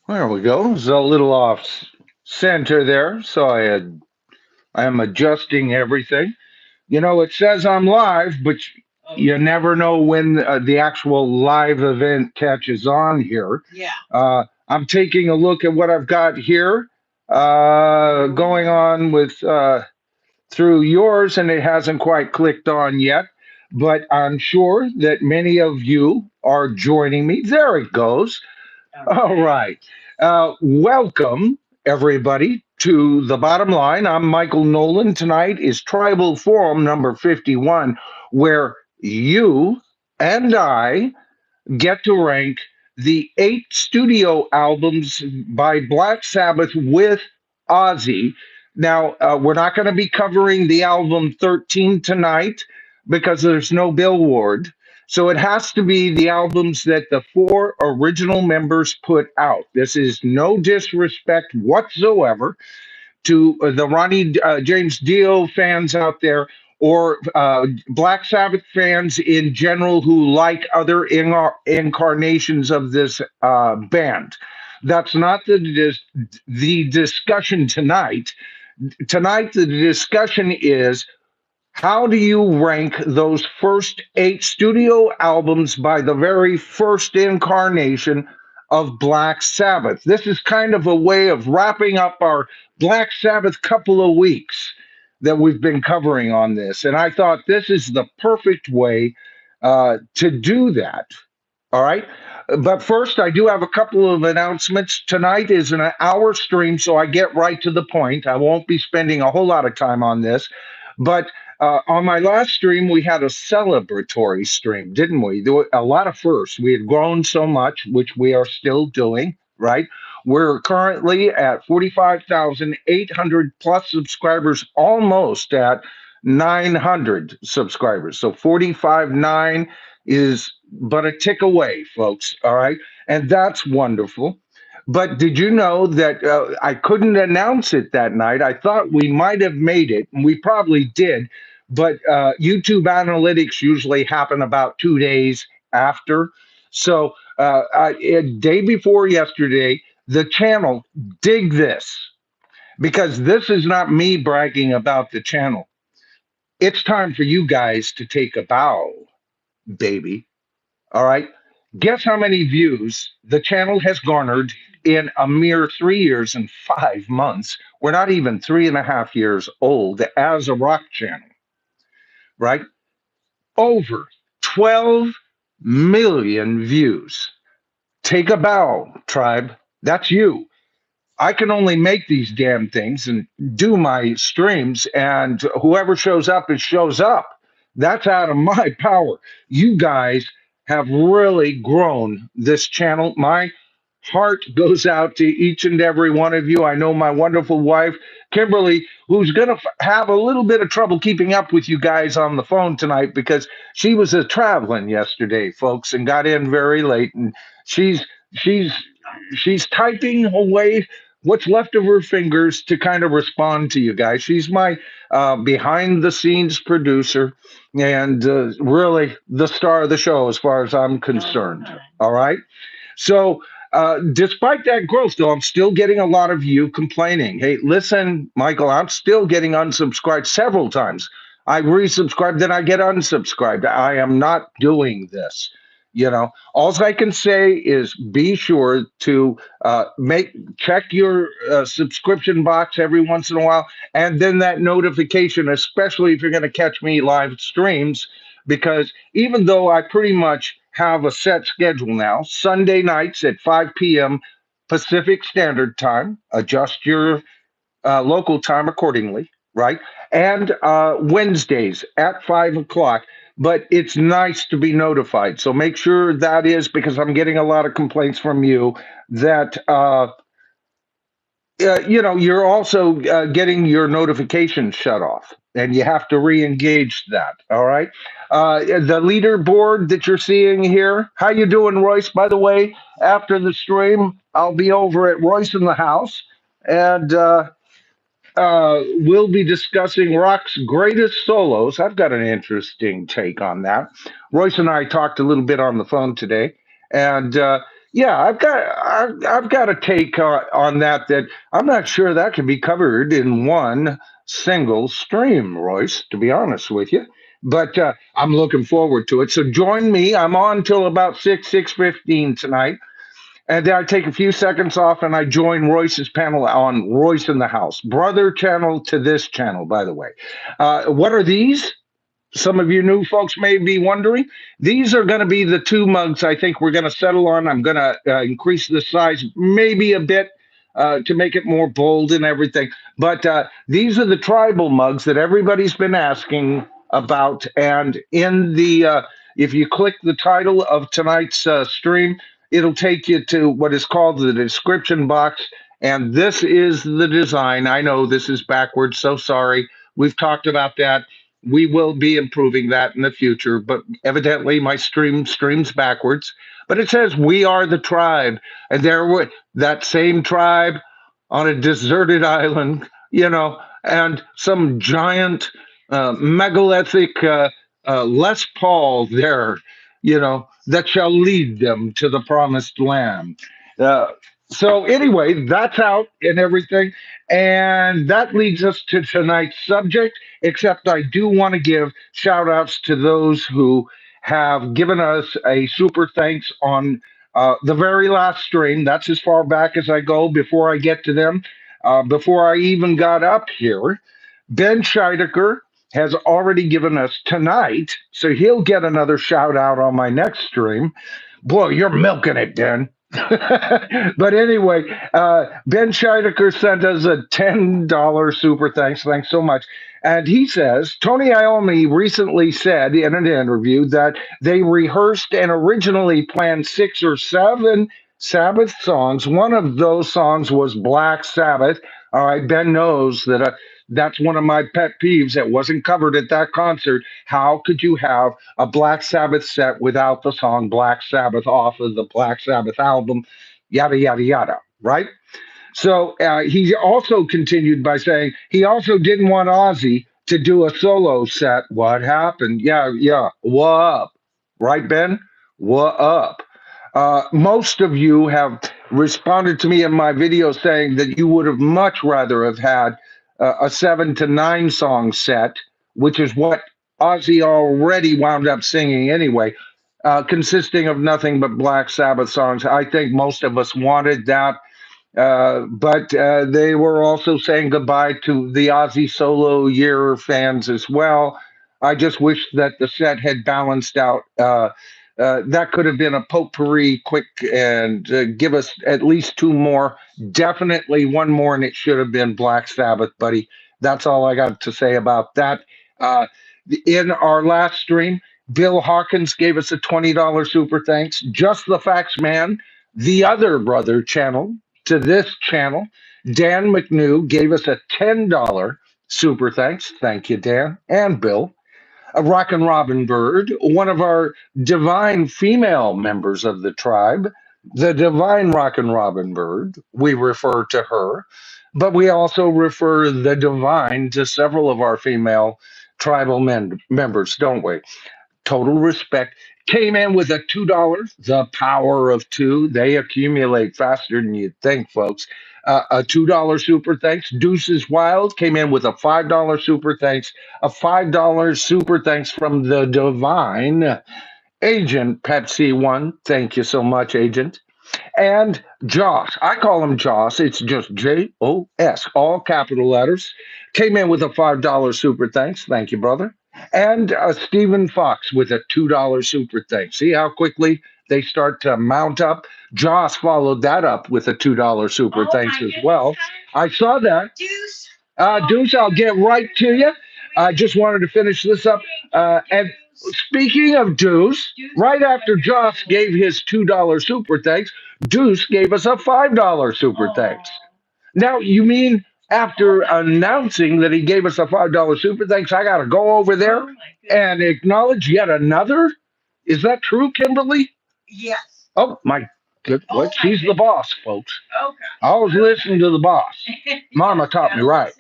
There we go. It's a little off center there, so I am adjusting everything. It says I'm live, but you never know when the actual live event catches on here. Yeah. I'm taking a look at what I've got here going on with through yours, and it hasn't quite clicked on yet. But I'm sure that many of you are joining me. There it goes. All right. Welcome, everybody, to the bottom line. I'm Michael Noland. Tonight is Tribal Forum number 51, where you and I get to rank the 8 studio albums by Black Sabbath with Ozzy. Now, we're not going to be covering the album 13 tonight because there's no Billboard. So it has to be the albums that the 4 original members put out. This is no disrespect whatsoever to the Ronnie James Dio fans out there or Black Sabbath fans in general who like other incarnations of this band. That's not the discussion tonight. Tonight, the discussion is how do you rank those first 8 studio albums by the very first incarnation of Black Sabbath? This is kind of a way of wrapping up our Black Sabbath couple of weeks that we've been covering on this. And I thought this is the perfect way to do that. All right. But first, I do have a couple of announcements. Tonight is an hour stream, so I get right to the point. I won't be spending a whole lot of time on this. But on my last stream, we had a celebratory stream, didn't we? There were a lot of firsts. We had grown so much, which we are still doing, right? We're currently at 45,800 plus subscribers, almost at 900 subscribers. So 45.9 is but a tick away, folks. All right. And that's wonderful. But did you know that I couldn't announce it that night? I thought we might have made it, and we probably did. But YouTube analytics usually happen about 2 days after. So a day before yesterday, the channel, dig this, because this is not me bragging about the channel. It's time for you guys to take a bow, baby. All right. Guess how many views the channel has garnered in a mere 3 years and 5 months? We're not even 3.5 years old as a rock channel, right? Over 12 million views. Take a bow, tribe. That's you. I can only make these damn things and do my streams, and whoever shows up, it shows up. That's out of my power. You guys have really grown this channel. My heart goes out to each and every one of you. I know my wonderful wife, Kimberly, who's going to have a little bit of trouble keeping up with you guys on the phone tonight because she was traveling yesterday, folks, and got in very late. And she's she's she's typing away what's left of her fingers to kind of respond to you guys. She's my behind the scenes producer and really the star of the show as far as I'm concerned. All right. So, despite that growth, though, I'm still getting a lot of you complaining. Hey, listen, Michael, I'm still getting unsubscribed several times. I resubscribe, then I get unsubscribed. I am not doing this. All I can say is be sure to check your subscription box every once in a while, and then that notification, especially if you're going to catch me live streams, because even though I pretty much have a set schedule now, Sunday nights at 5 p.m. Pacific Standard Time, adjust your local time accordingly, right? And Wednesdays at 5 o'clock. But it's nice to be notified. So make sure that is, because I'm getting a lot of complaints from you that you're also getting your notifications shut off, and you have to re-engage that. All right. The leaderboard that you're seeing here. How you doing, Royce? By the way, after the stream, I'll be over at Royce in the house, and we'll be discussing rock's greatest solos. I've got an interesting take on that. Royce and I talked a little bit on the phone today, and Yeah, I've got a take on that that I'm not sure that can be covered in one single stream, Royce, to be honest with you. But I'm looking forward to it. So join me. I'm on till about 6:15 tonight. And then I take a few seconds off and I join Royce's panel on Royce in the House, brother channel to this channel, by the way. What are these? Some of you new folks may be wondering. These are going to be the two mugs I think we're going to settle on. I'm going to increase the size maybe a bit to make it more bold and everything. But these are the tribal mugs that everybody's been asking about. And in the, if you click the title of tonight's stream, it'll take you to what is called the description box. And this is the design. I know this is backwards, so sorry. We've talked about that. We will be improving that in the future, but evidently my stream streams backwards. But it says we are the tribe, and there were that same tribe on a deserted island, and some giant megalithic Les Paul there, that shall lead them to the promised land. Uh, so anyway, that's out and everything, and that leads us to tonight's subject, except I do want to give shout outs to those who have given us a super thanks on the very last stream. That's as far back as I go before I get to them. Before I even got up here, Ben Scheidecker has already given us tonight, so he'll get another shout out on my next stream. Boy, you're milking it, Ben. But anyway, Ben Scheidecker sent us a $10 super thanks. Thanks so much. And he says, Tony Iommi recently said in an interview that they rehearsed and originally planned 6 or 7 Sabbath songs. One of those songs was Black Sabbath. All right, Ben knows that that's one of my pet peeves that wasn't covered at that concert. How could you have a Black Sabbath set without the song Black Sabbath off of the Black Sabbath album? Yada, yada, yada, right? So he also continued by saying he also didn't want Ozzy to do a solo set. What happened? Yeah, yeah. What up? Right, Ben? What up? Most of you have responded to me in my video saying that you would have much rather have had a 7 to 9 song set, which is what Ozzy already wound up singing anyway, consisting of nothing but Black Sabbath songs. I think most of us wanted that, but they were also saying goodbye to the Ozzy solo year fans as well. I just wish that the set had balanced out. That could have been a potpourri quick and give us at least 2 more, definitely 1 more, and it should have been Black Sabbath, buddy. That's all I got to say about that. Uh, in our last stream, Bill Hawkins gave us a $20 super thanks. Just the Facts Man, the other brother channel to this channel. Dan McNew gave us a $10 super thanks. Thank you, Dan and Bill. A Rockin' Robin Bird, one of our divine female members of the tribe, the divine Rockin' Robin Bird, we refer to her, but we also refer the divine to several of our female tribal members, don't we? Total respect. Came in with a $2. The power of two. They accumulate faster than you'd think, folks. A $2 super thanks. Deuces Wild came in with a $5 super thanks. A $5 super thanks from the divine Agent Pepsi One. Thank you so much, Agent. And Joss, I call him Joss. It's just Jos, all capital letters. Came in with a $5 super thanks. Thank you, brother. And Stephen Fox with a $2 super thanks. See how quickly they start to mount up? Joss followed that up with a $2 super thanks as well. I saw that. Deuce, I'll get right to you. I just wanted to finish this up. And speaking of Deuce, right after Joss gave his $2 super thanks, Deuce gave us a $5 super thanks. Now, you mean after announcing that he gave us a $5 super thanks, I got to go over there and acknowledge yet another? Is that true, Kimberly? Yes. Oh, my good. Well, she's the boss, folks. Okay. I always listen to the boss. Mama taught me right.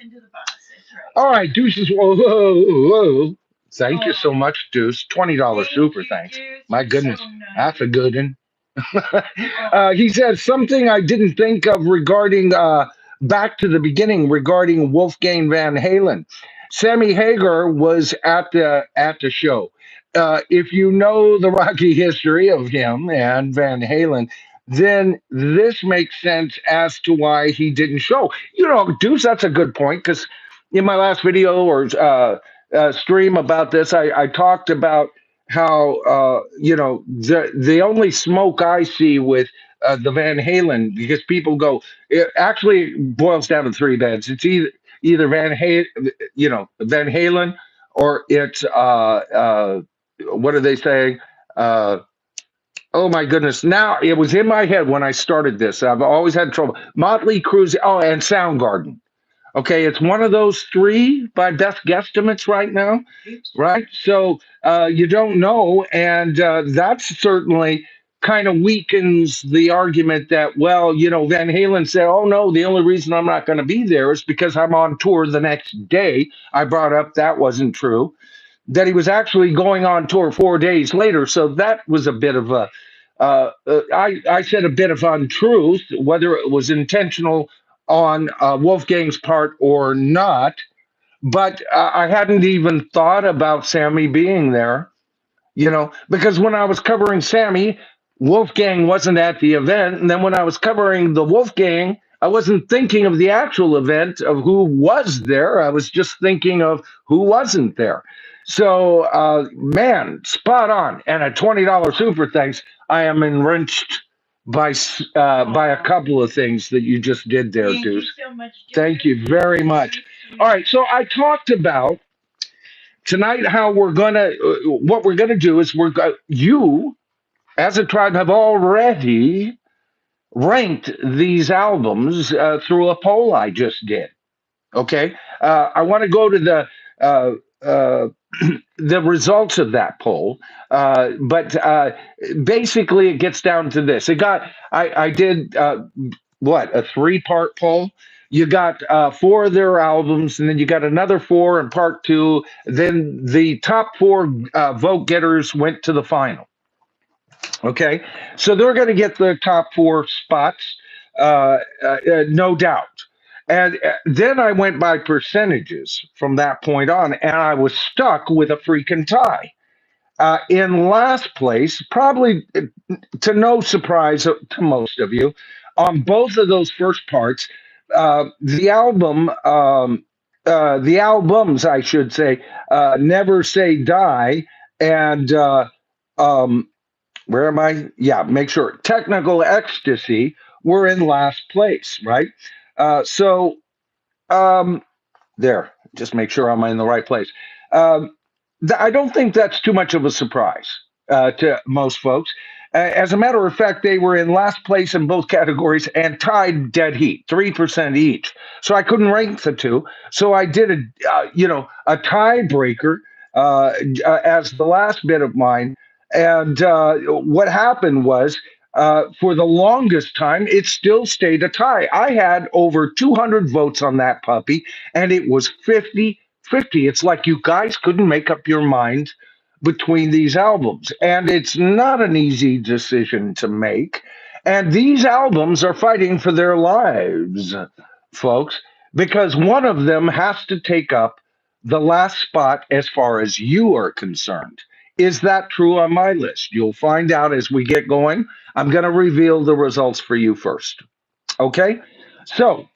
All right, Deuces. Whoa, whoa, whoa. Thank you so much, Deuce. $20 super thanks. My goodness, that's a good one. He says something I didn't think of regarding back to the beginning regarding Wolfgang Van Halen. Sammy Hagar was at the show. If you know the rocky history of him and Van Halen, then this makes sense as to why he didn't show. You know, Deuce, that's a good point because in my last video or stream about this, I talked about how the only smoke I see with the Van Halen because people go it actually boils down to three beds. It's either Van Halen or it's what are they saying? Uh, oh my goodness! Now it was in my head when I started this. I've always had trouble. Motley Crue. Oh, and Soundgarden. Okay, it's one of those three by best guesstimates right now, right? So you don't know, and that certainly kind of weakens the argument that, well, Van Halen said, oh no, the only reason I'm not going to be there is because I'm on tour the next day. I brought up that wasn't true, that he was actually going on tour 4 days later. So that was a bit of a, I said a bit of untruth, whether it was intentional on Wolfgang's part or not. But I hadn't even thought about Sammy being there, because when I was covering Sammy, Wolfgang wasn't at the event. And then when I was covering the Wolfgang, I wasn't thinking of the actual event of who was there. I was just thinking of who wasn't there. So, man, spot on. And a $20 super thanks. I am enriched by a couple of things that you just did there, Deuce. Thank you very much. All right, so I talked about tonight how what we're gonna do is you as a tribe have already ranked these albums through a poll I just did. Okay, I want to go to uh, uh, the results of that poll, but basically it gets down to this. I did a three-part poll. You got four of their albums, and then you got another four in part two. Then the top four vote getters went to the final. Okay, so they're going to get the top four spots, no doubt. And then I went by percentages from that point on, and I was stuck with a freaking tie. In last place, probably to no surprise to most of you, on both of those first parts, the albums, I should say, Never Say Die, and um, where am I? Yeah, make sure. Technical Ecstasy were in last place, right? So um, there, just make sure I'm in the right place. Um, I don't think that's too much of a surprise to most folks. As a matter of fact, they were in last place in both categories and tied dead heat, 3% each. So I couldn't rank the two. So I did a tiebreaker as the last bit of mine. And what happened was, for the longest time, it still stayed a tie. I had over 200 votes on that puppy, and it was 50-50. It's like you guys couldn't make up your mind between these albums. And it's not an easy decision to make. And these albums are fighting for their lives, folks, because one of them has to take up the last spot as far as you are concerned. Is that true on my list? You'll find out as we get going. I'm going to reveal the results for you first. Okay? So,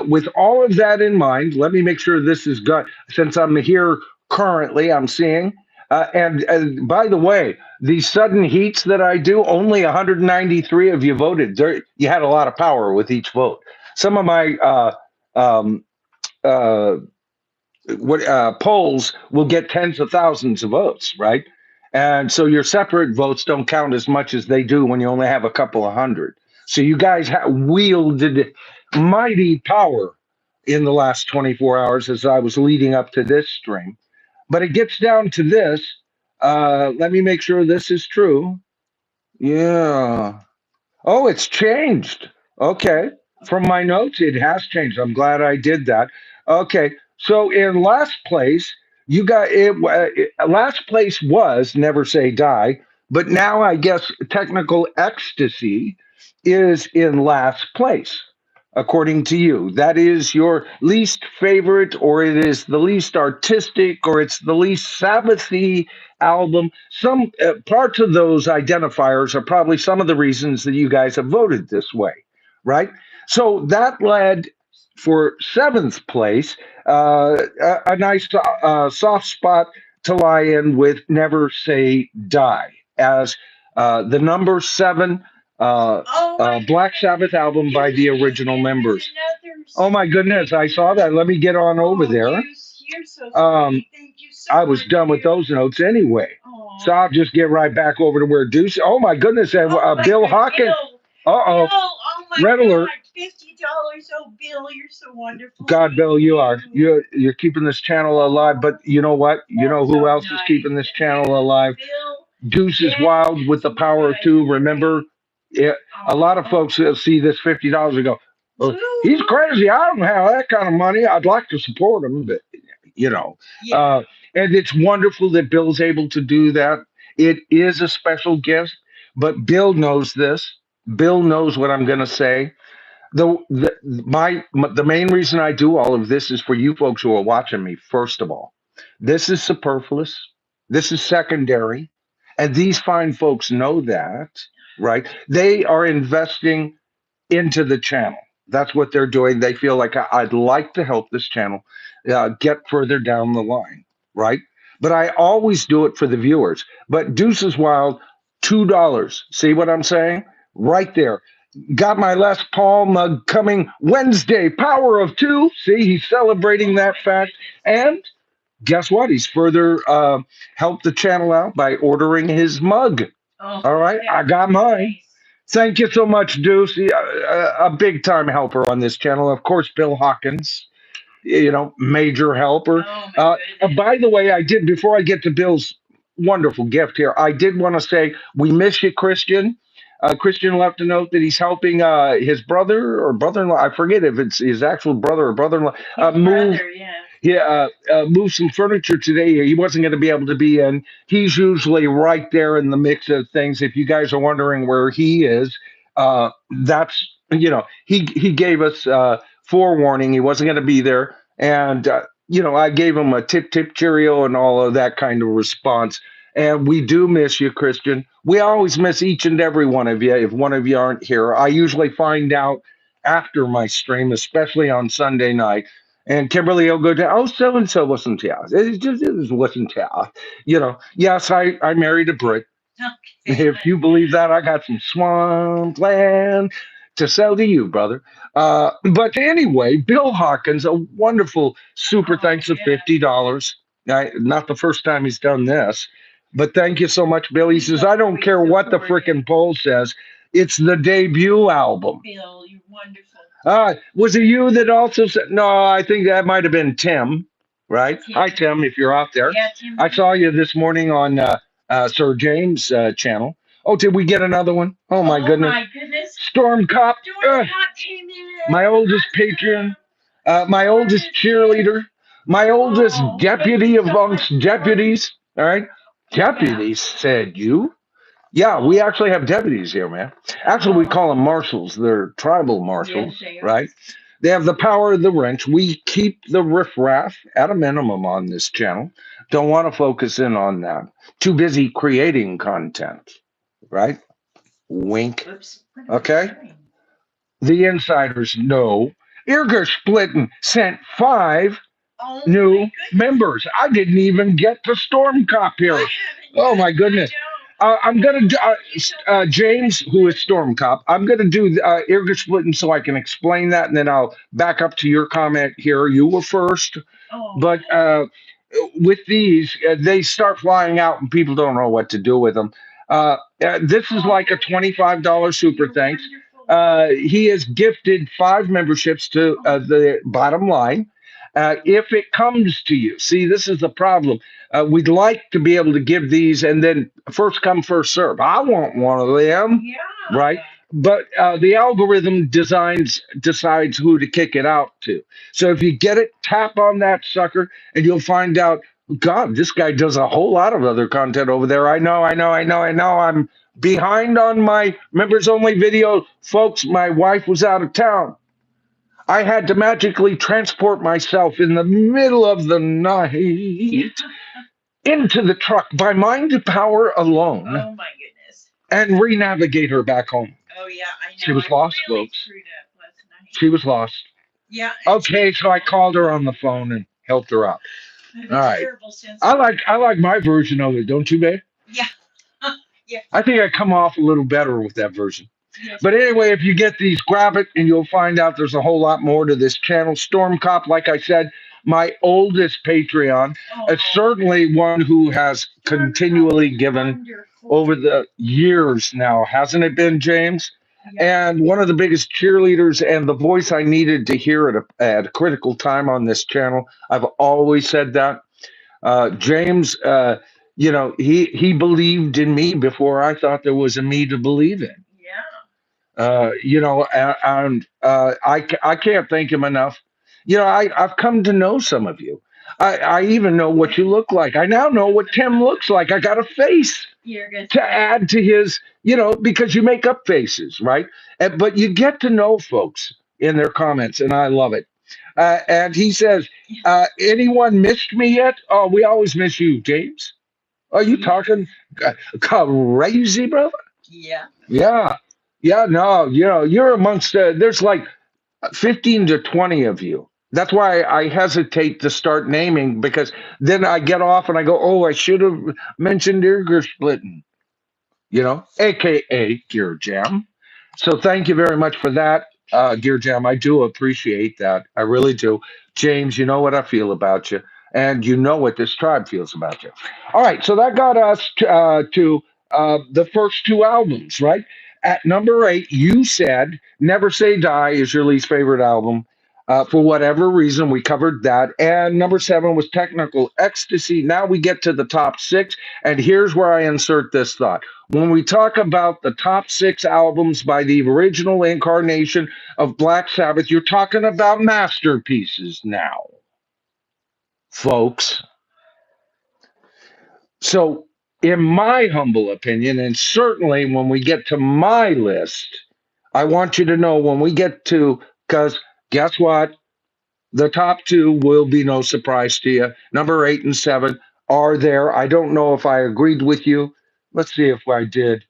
with all of that in mind, let me make sure this is good. Since I'm here currently, I'm seeing. And by the way, these sudden heats that I do, only 193 of you voted. You had a lot of power with each vote. Some of my um, uh, polls will get tens of thousands of votes, right? And so your separate votes don't count as much as they do when you only have a couple of hundred. So you guys wielded mighty power in the last 24 hours as I was leading up to this stream. But it gets down to this. Let me make sure this is true. Yeah. Oh, it's changed. Okay. From my notes, it has changed. I'm glad I did that. Okay. So in last place, you got it. Last place was Never Say Die, But now I guess Technical Ecstasy is in last place, according to you. That is your least favorite, or it is the least artistic, or it's the least Sabbathy album. Some parts of those identifiers are probably some of the reasons that you guys have voted this way, right? So that led for seventh place, a nice soft spot to lie in with Never Say Die as the number seven Black Sabbath album by the original members. Oh my goodness, I saw that. Let me get on over there. I was done with those notes anyway. So I'll just get right back over to where Deuce. Oh my goodness, Bill Hawkins. Uh-oh. Red alert. $50. Oh, Bill, you're so wonderful. God, Bill, you are. You're keeping this channel alive. But you know what? You know who else is keeping this channel alive? Deuce is wild with the power of two. Remember, a lot of folks see this $50 and go, "Oh, he's crazy. I don't have that kind of money. I'd like to support him, but you know." And it's wonderful that Bill's able to do that. It is a special gift, but Bill knows this. Bill knows what I'm going to say. The main reason I do all of this is for you folks who are watching me. First of all, this is superfluous. This is secondary, and these fine folks know that, right? They are investing into the channel. That's what they're doing. They feel like I'd like to help this channel get further down the line, right? But I always do it for the viewers. But Deuce is Wild, $2. See what I'm saying? Right there. Got my Les Paul mug coming Wednesday. Power of two. See, he's celebrating that fact. And guess what? He's further helped the channel out by ordering his mug. All right, I got mine. Thank you so much, Deuce. A big time helper on this channel. Of course, Bill Hawkins, major helper. By the way, I did, before I get to Bill's wonderful gift here, I did want to say we miss you, Christian. Christian left a note that he's helping his brother or brother-in-law. I forget if it's his actual brother or brother-in-law move. Brother, move some furniture today. He wasn't going to be able to be in. He's usually right there in the mix of things. If you guys are wondering where he is, that's he gave us forewarning. He wasn't going to be there, and I gave him a tip cheerio and all of that kind of response. And we do miss you, Christian. We always miss each and every one of you. If one of you aren't here, I usually find out after my stream, especially on Sunday night. And Kimberly will go down, oh, so and so wasn't here. It wasn't here. Yes, I married a Brit. Okay. If you believe that, I got some swampland to sell to you, brother. But anyway, Bill Hawkins, a wonderful super thanks of $50. Not the first time he's done this, but thank you so much, Bill. He says, I don't care what the frickin' poll says. It's the debut album. Bill, you're wonderful. Was it you that also said? No, I think that might have been Tim, right? Tim. Hi, Tim, if you're out there. Yeah, Tim. I saw you this morning on Sir James' channel. Oh, did we get another one? Oh, my goodness. Storm Cop. Came in. My oldest patron, my oldest cheerleader, my oldest deputy amongst deputies. All right? Deputies, said you. Yeah, we actually have deputies here, man. Actually, we call them marshals. They're tribal marshals, yes, right? They have the power of the wrench. We keep the riffraff at a minimum on this channel. Don't want to focus in on that. Too busy creating content, right? Wink. Oops. Okay? The insiders know. Irger Splitting sent 5 new members. I didn't even get to Storm Cop here. Oh, my goodness. I'm going to, James, who is Storm Cop, I'm going to do Irger Splitting so I can explain that, and then I'll back up to your comment here. You were first, but with these, they start flying out, and people don't know what to do with them. This is like a $25 super thanks. He has gifted 5 memberships to the bottom line. If it comes to you, see, this is the problem. We'd like to be able to give these and then first come, first serve. I want one of them, right? But the algorithm decides who to kick it out to. So if you get it, tap on that sucker, and you'll find out God, this guy does a whole lot of other content over there. I know. I'm behind on my members only video. Folks, my wife was out of town. I had to magically transport myself in the middle of the night into the truck by mind power alone. Oh my goodness. And re-navigate her back home. Oh yeah, I know. She was lost, really folks. screwed up last night. She was lost. Yeah. Okay, so I called her on the phone and helped her out. All right. I like my version of it, don't you, babe? Yeah. Yeah. I think I come off a little better with that version. Yes. But anyway, if you get these, grab it, and you'll find out there's a whole lot more to this channel. Storm Cop, like I said, my oldest Patreon, is certainly one who has continually given over the years now, hasn't it been, James? Yeah. And one of the biggest cheerleaders and the voice I needed to hear at a critical time on this channel. I've always said that. James, he believed in me before I thought there was a me to believe in. I can't thank him enough. I've come to know some of you. I even know what you look like. I now know what Tim looks like. I got a face to add to his, because you make up faces, right? But you get to know folks in their comments, and I love it. And he says, anyone missed me yet? Oh, we always miss you, James. Are you talking crazy, brother? Yeah. Yeah. Yeah, no, you're amongst, there's like 15 to 20 of you. That's why I hesitate to start naming, because then I get off and I go, oh, I should have mentioned ear splitting, AKA Gear Jam. So thank you very much for that, Gear Jam. I do appreciate that. I really do. James, you know what I feel about you, and you know what this tribe feels about you. All right, so that got us to the first two albums, right? At number 8, you said Never Say Die is your least favorite album. For whatever reason, we covered that. And number 7 was Technical Ecstasy. Now we get to the top 6. And here's where I insert this thought. When we talk about the top 6 albums by the original incarnation of Black Sabbath, you're talking about masterpieces now, folks. So, in my humble opinion, and certainly when we get to my list, I want you to know when we get to, because guess what? The top 2 will be no surprise to you. Number 8 and 7 are there. I don't know if I agreed with you. Let's see if I did.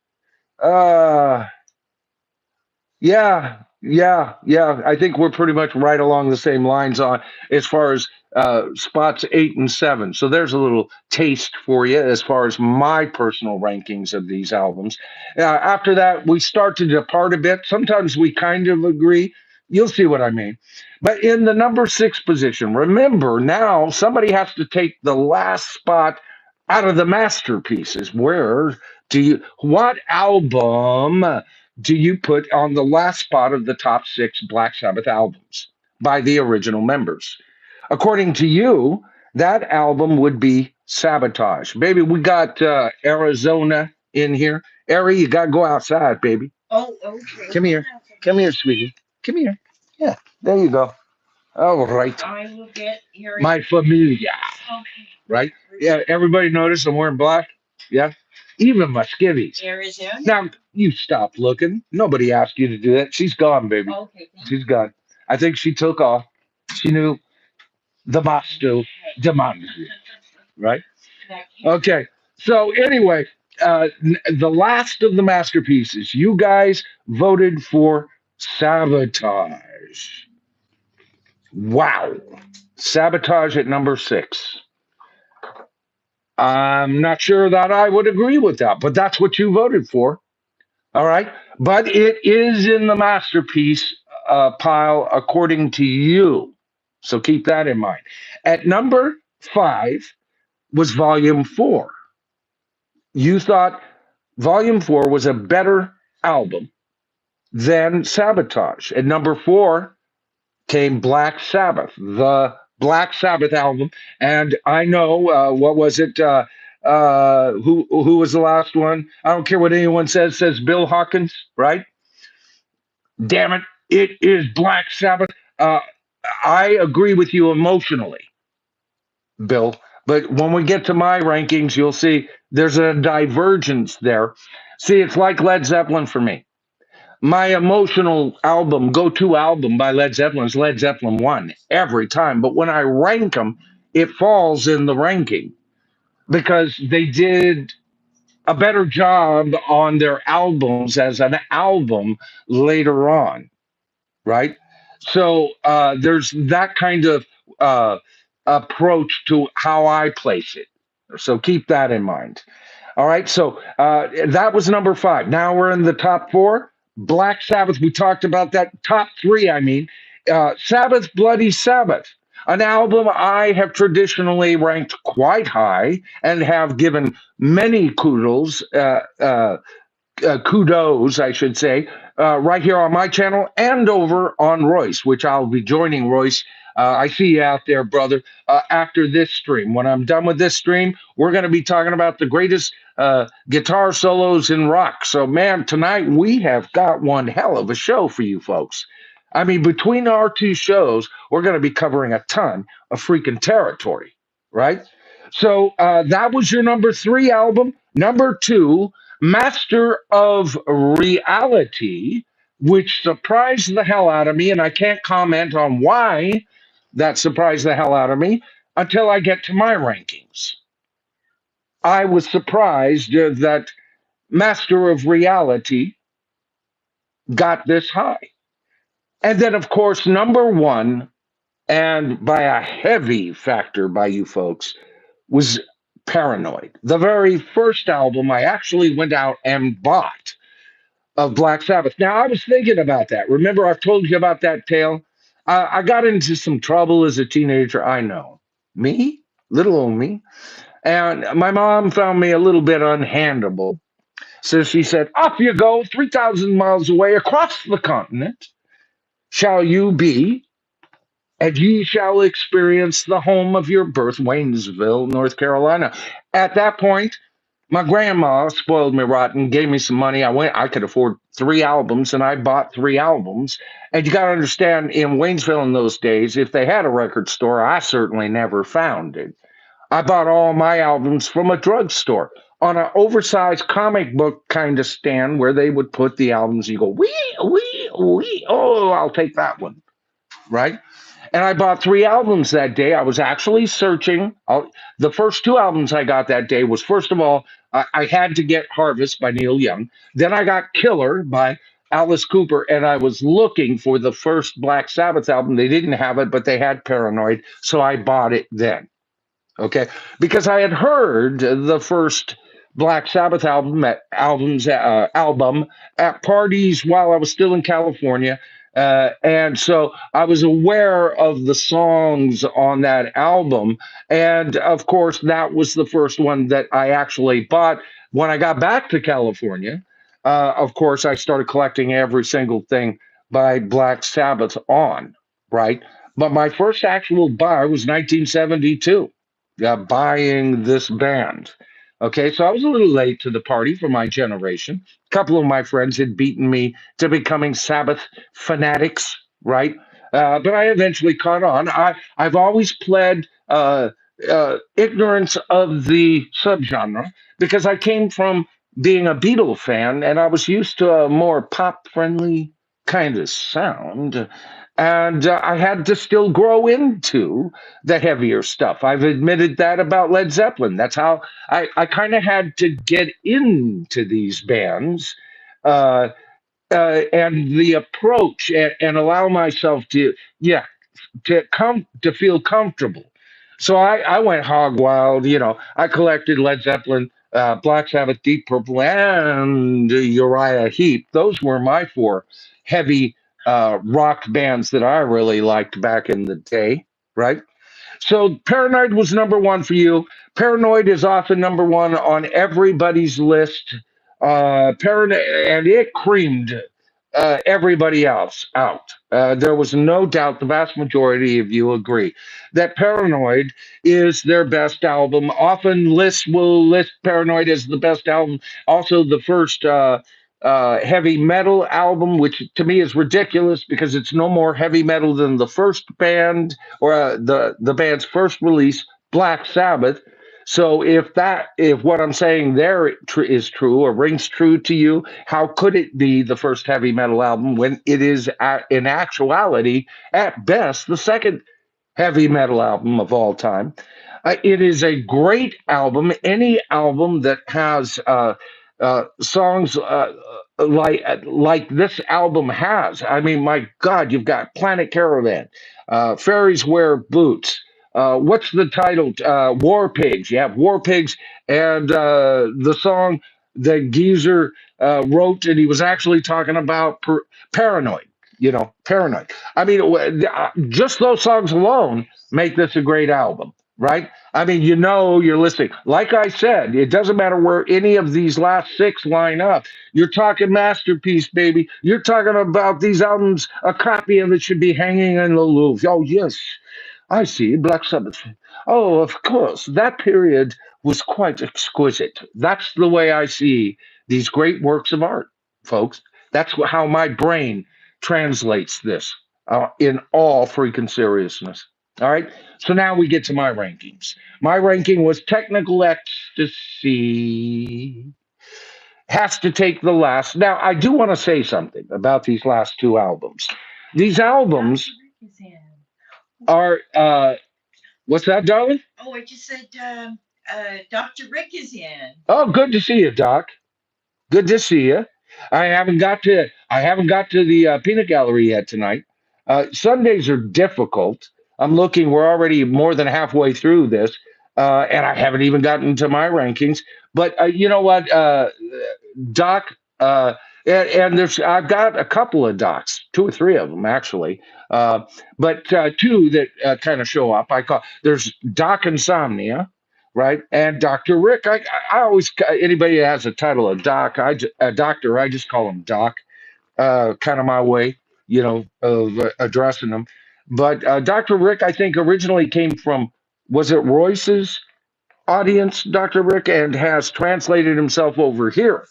Yeah. I think we're pretty much right along the same lines on as far as spots 8 and 7. So there's a little taste for you as far as my personal rankings of these albums. After that, we start to depart a bit. Sometimes we kind of agree. You'll see what I mean. But in the number 6 position, remember now somebody has to take the last spot out of the masterpieces. What album do you put on the last spot of the top 6 Black Sabbath albums by the original members? According to you, that album would be Sabotage. Baby, we got Arizona in here. Ari, you got to go outside, baby. Oh, okay. Come here. Come here, sweetie. Come here. Yeah, there you go. All right. I will get Arizona. My familia. Okay. Right? Yeah, everybody notice I'm wearing black? Yeah. Even my skivvies. Arizona. Now, you stop looking. Nobody asked you to do that. She's gone, baby. Okay. She's gone. I think she took off. She knew the master demanded it. Right? Okay. So, anyway, the last of the masterpieces. You guys voted for Sabotage. Wow. Sabotage at number 6. I'm not sure that I would agree with that, but that's what you voted for. All right. But it is in the masterpiece pile according to you. So keep that in mind. At number 5 was Volume 4. You thought Volume 4 was a better album than Sabotage. At number 4 came Black Sabbath, the Black Sabbath album. And I know, what was it? Who was the last one? I don't care what anyone says Bill Hawkins, right? Damn it, it is Black Sabbath. I agree with you emotionally, Bill, But when we get to my rankings, you'll see there's a divergence there. See, it's like Led Zeppelin for me. My emotional album, go-to album by Led Zeppelin is Led Zeppelin 1 every time. But when I rank them, it falls in the ranking because they did a better job on their albums as an album later on, right? So there's that kind of uh, approach to how I place it. So keep that in mind. All right, so that was number five. Now we're in the top four. Black Sabbath, we talked about that. Top three, I mean. Sabbath, Bloody Sabbath, an album I have traditionally ranked quite high and have given many kudos, I should say, right here on my channel and over on Royce, which I'll be joining Royce. I see you out there, brother. After this stream, when I'm done with this stream, we're going to be talking about the greatest guitar solos in rock. So, man, tonight we have got one hell of a show for you folks. I mean, between our two shows, we're going to be covering a ton of freaking territory, right? So that was your number three album. Number two, Master of Reality, which surprised the hell out of me, and I can't comment on why that surprised the hell out of me until I get to my rankings. I was surprised that Master of Reality got this high. And then, of course, number one, and by a heavy factor by you folks, was Paranoid. The very first album I actually went out and bought of Black Sabbath. Now, I was thinking about that. Remember, I've told you about that tale? I got into some trouble as a teenager. I know. Me? Little old me. And my mom found me a little bit unhandleable. So she said, off you go, 3,000 miles away across the continent shall you be, and ye shall experience the home of your birth, Waynesville, North Carolina. At that point, my grandma spoiled me rotten, gave me some money. I could afford three albums, and I bought three albums. And you got to understand, in Waynesville in those days, if they had a record store, I certainly never found it. I bought all my albums from a drugstore on an oversized comic book kind of stand where they would put the albums. You go, wee, oh, I'll take that one, right? And I bought three albums that day. I was actually searching. The first two albums I got that day was, first of all, I had to get Harvest by Neil Young. Then I got Killer by Alice Cooper, and I was looking for the first Black Sabbath album. They didn't have it, but they had Paranoid, so I bought it then. Okay, because I had heard the first Black Sabbath album at parties while I was still in California, and so I was aware of the songs on that album, and of course that was the first one that I actually bought when I got back to California. Of course, I started collecting every single thing by Black Sabbath on, right? But my first actual buy was 1972, buying this band. Okay, so I was a little late to the party for my generation. A couple of my friends had beaten me to becoming Sabbath fanatics, right? But I eventually caught on. I've always pled ignorance of the subgenre because I came from being a Beatle fan and I was used to a more pop friendly kind of sound. And I had to still grow into the heavier stuff. I've admitted that about Led Zeppelin. That's how I kind of had to get into these bands and the approach and allow myself to, yeah, to come to feel comfortable. So I went hog wild. I collected Led Zeppelin, Black Sabbath, Deep Purple, and Uriah Heep. Those were my four heavy rock bands that I really liked back in the day, right? So Paranoid was number one for you. Paranoid is often number one on everybody's list. Paranoid, and it creamed everybody else out. There was no doubt, the vast majority of you agree that Paranoid is their best album. Often lists will list Paranoid as the best album. Also, the first heavy metal album, which to me is ridiculous because it's no more heavy metal than the first band or the band's first release, Black Sabbath. So if what I'm saying there is true or rings true to you, how could it be the first heavy metal album when it is in actuality at best the second heavy metal album of all time? It is a great album. Any album that has songs like this album has. I mean, my God, you've got Planet Caravan, Fairies Wear Boots. What's the title? War Pigs. You have War Pigs and the song that Geezer wrote, and he was actually talking about Paranoid. Paranoid. I mean, just those songs alone make this a great album, right? I mean, you're listening. Like I said, it doesn't matter where any of these last six line up. You're talking masterpiece, baby. You're talking about these albums. A copy of it should be hanging in the Louvre. Oh, yes, I see. Black Sabbath. Oh, of course. That period was quite exquisite. That's the way I see these great works of art, folks. That's how my brain translates this in all freaking seriousness. All right. So now we get to my rankings. My ranking was Technical Ecstasy. Has to take the last. Now, I do want to say something about these last two albums. These albums are, what's that, darling? Oh, I just said Dr. Rick is in. Oh, good to see you, Doc. Good to see you. I haven't got to the peanut gallery yet tonight. Sundays are difficult. I'm looking. We're already more than halfway through this, and I haven't even gotten to my rankings. But you know what, Doc? And there's I've got a couple of docs, two or three of them actually, but two that kind of show up. I call there's Doc Insomnia, right? And Dr. Rick. I always anybody that has a title of doc, a doctor, I just call him Doc. Kind of my way, of addressing them. But Dr. Rick, I think originally came from was it Royce's audience, Dr. Rick, and has translated himself over here.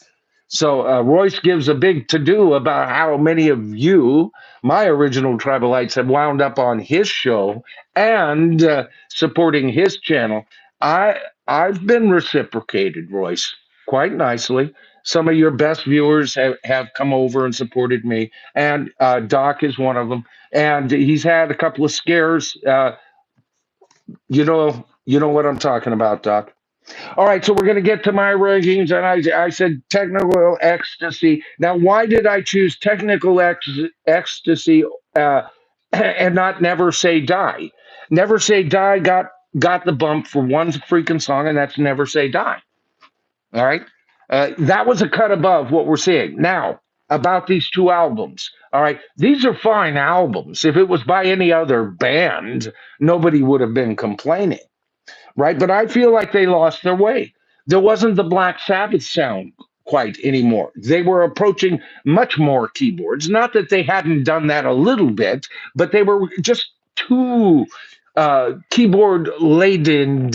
So Royce gives a big to do about how many of you, my original tribalites, have wound up on his show and supporting his channel. I I've been reciprocated, Royce, quite nicely. Some of your best viewers have come over and supported me, and Doc is one of them. And he's had a couple of scares. You know what I'm talking about, Doc. All right, so we're going to get to my rankings, and I said technical ecstasy. Now, why did I choose technical ecstasy and not never say die? Never say die got the bump for one freaking song, and that's never say die. All right, that was a cut above what we're seeing now about these two albums. All right, these are fine albums. If it was by any other band, nobody would have been complaining, right? But I feel like they lost their way. There wasn't the Black Sabbath sound quite anymore. They were approaching much more keyboards. Not that they hadn't done that a little bit, but they were just too keyboard laden,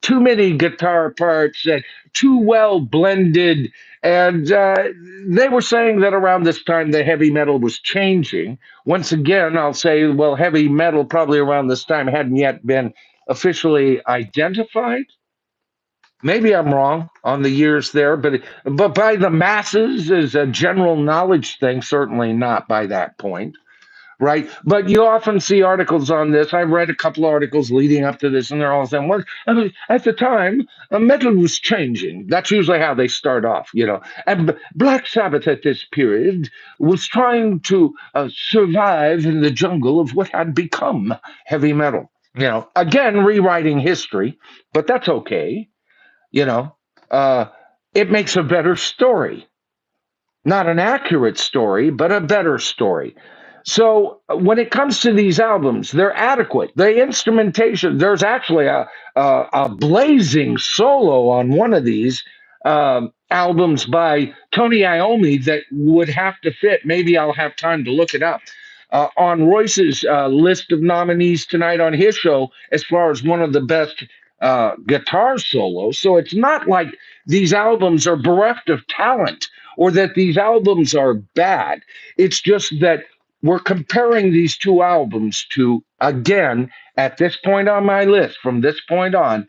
too many guitar parts, too well blended. And they were saying that around this time the heavy metal was changing. Once again, I'll say, well, heavy metal probably around this time hadn't yet been officially identified. Maybe I'm wrong on the years there, but by the masses as a general knowledge thing, certainly not by that point, right? But you often see articles on this. I read a couple of articles leading up to this, and they're all saying, "Well, I mean, at the time, metal was changing." That's usually how they start off. And Black Sabbath at this period was trying to survive in the jungle of what had become heavy metal. Again, rewriting history, but that's okay. You know, uh, it makes a better story, not an accurate story, but a better story. So when it comes to these albums, they're adequate. The instrumentation, there's actually a blazing solo on one of these albums by Tony Iommi that would have to fit. Maybe I'll have time to look it up. On Royce's list of nominees tonight on his show, as far as one of the best guitar solos. So it's not like these albums are bereft of talent or that these albums are bad. It's just that we're comparing these two albums to, again, at this point on my list, from this point on,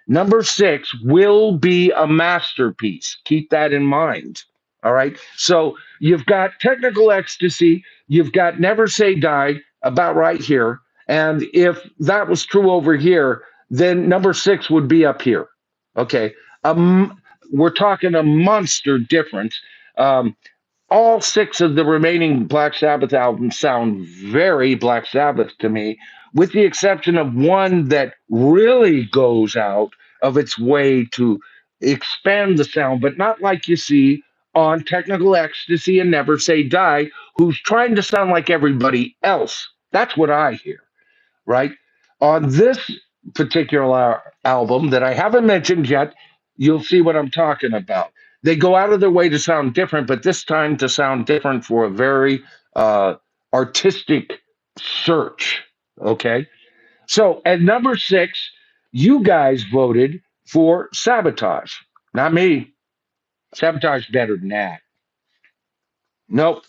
number six will be a masterpiece. Keep that in mind. All right. So you've got Technical Ecstasy, you've got Never Say Die about right here. And if that was true over here, then number six would be up here. Okay. We're talking a monster difference. Um, all six of the remaining Black Sabbath albums sound very Black Sabbath to me, with the exception of one that really goes out of its way to expand the sound, but not like you see on Technical Ecstasy and Never Say Die, who's trying to sound like everybody else. That's what I hear, right? On this particular album that I haven't mentioned yet, you'll see what I'm talking about. They go out of their way to sound different, but this time to sound different for a very uh, artistic search. Okay. So at number six, you guys voted for Sabotage. Not me. Sabotage better than that. Nope.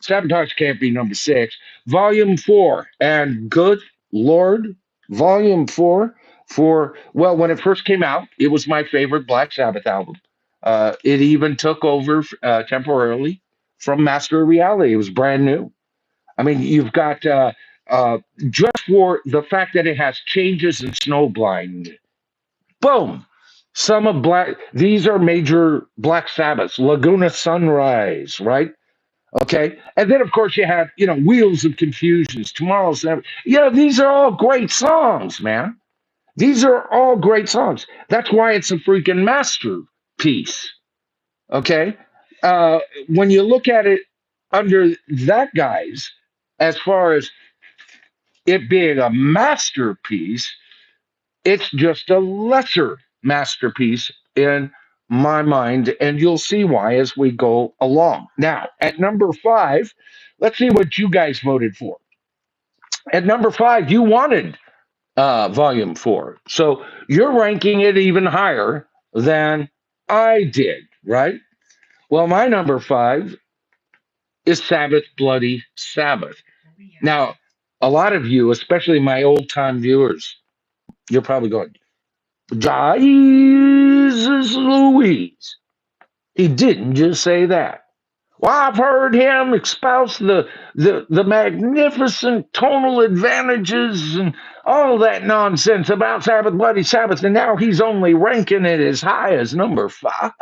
Sabotage can't be number six. Volume four, and good Lord, Volume four, for, well, when it first came out, it was my favorite Black Sabbath album. It even took over temporarily from Master of Reality. It was brand new. I mean, you've got just for the fact that it has Changes and Snowblind. Boom. Some of Black, these are major Black Sabbaths. Laguna Sunrise, right? Okay. And then, of course, you have, Wheels of Confusions, Tomorrow's Never. These are all great songs, man. These are all great songs. That's why it's a freaking masterpiece. Okay. Uh, when you look at it under that guise, as far as it being a masterpiece, it's just a lesser masterpiece in my mind, and you'll see why as we go along. Now, at number five, let's see what you guys voted for. At number five, you wanted Volume 4. So you're ranking it even higher than I did, right? Well, my number five is Sabbath, Bloody Sabbath. Now, a lot of you, especially my old time viewers, you're probably going, Jesus Louise. He didn't just say that. Well, I've heard him espouse the magnificent tonal advantages and all that nonsense about Sabbath, Bloody Sabbath, and now he's only ranking it as high as number five.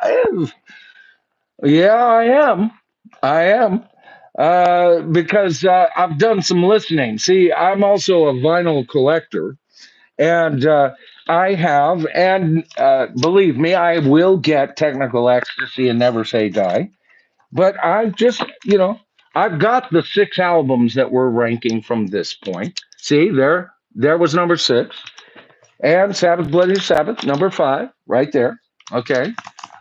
Yeah, I am. I am. Because I've done some listening. See, I'm also a vinyl collector, and I have, and believe me, I will get Technical Ecstasy and Never Say Die. But I've just, I've got the six albums that we're ranking from this point. See, there was number six, and Sabbath, Bloody Sabbath, number five, right there. Okay,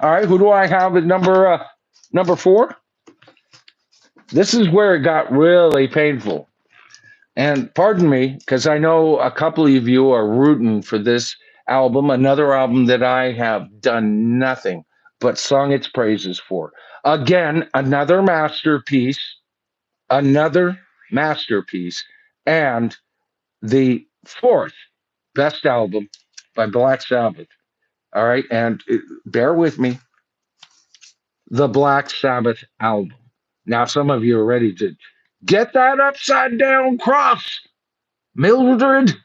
all right. Who do I have at number four? This is where it got really painful. And pardon me, because I know a couple of you are rooting for this album, another album that I have done nothing but sung its praises for. Again, another masterpiece, and the fourth best album by Black Sabbath. All right, and bear with me, the Black Sabbath album. Now, some of you are ready to get that upside down cross, Mildred.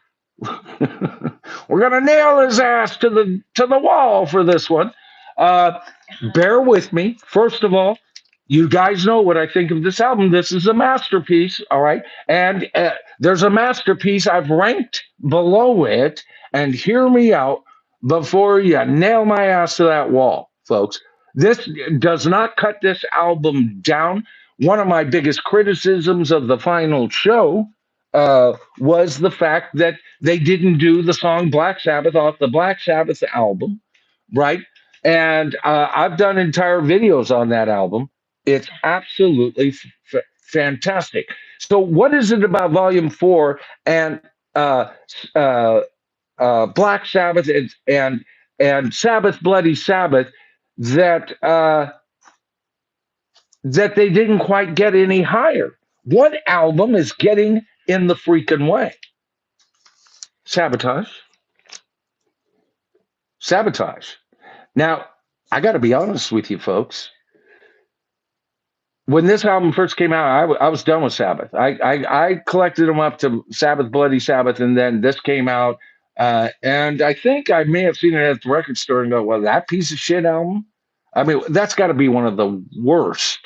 We're gonna nail his ass to the wall for this one. Uh, Bear with me. First of all, you guys know what I think of this album. This is a masterpiece, all right. And there's a masterpiece I've ranked below it. And hear me out before you nail my ass to that wall, folks. This does not cut this album down. One of my biggest criticisms of the final show was the fact that they didn't do the song Black Sabbath off the Black Sabbath album, right? And I've done entire videos on that album. It's absolutely fantastic. So, what is it about Volume 4 and uh, uh, Black Sabbath and Sabbath, Bloody Sabbath that that they didn't quite get any higher? What album is getting in the freaking way? Sabotage. Sabotage. Now, I got to be honest with you, folks. When this album first came out, I was done with Sabbath. I collected them up to Sabbath, Bloody Sabbath, and then this came out. And I think I may have seen it at the record store and go, well, that piece of shit album? I mean, that's got to be one of the worst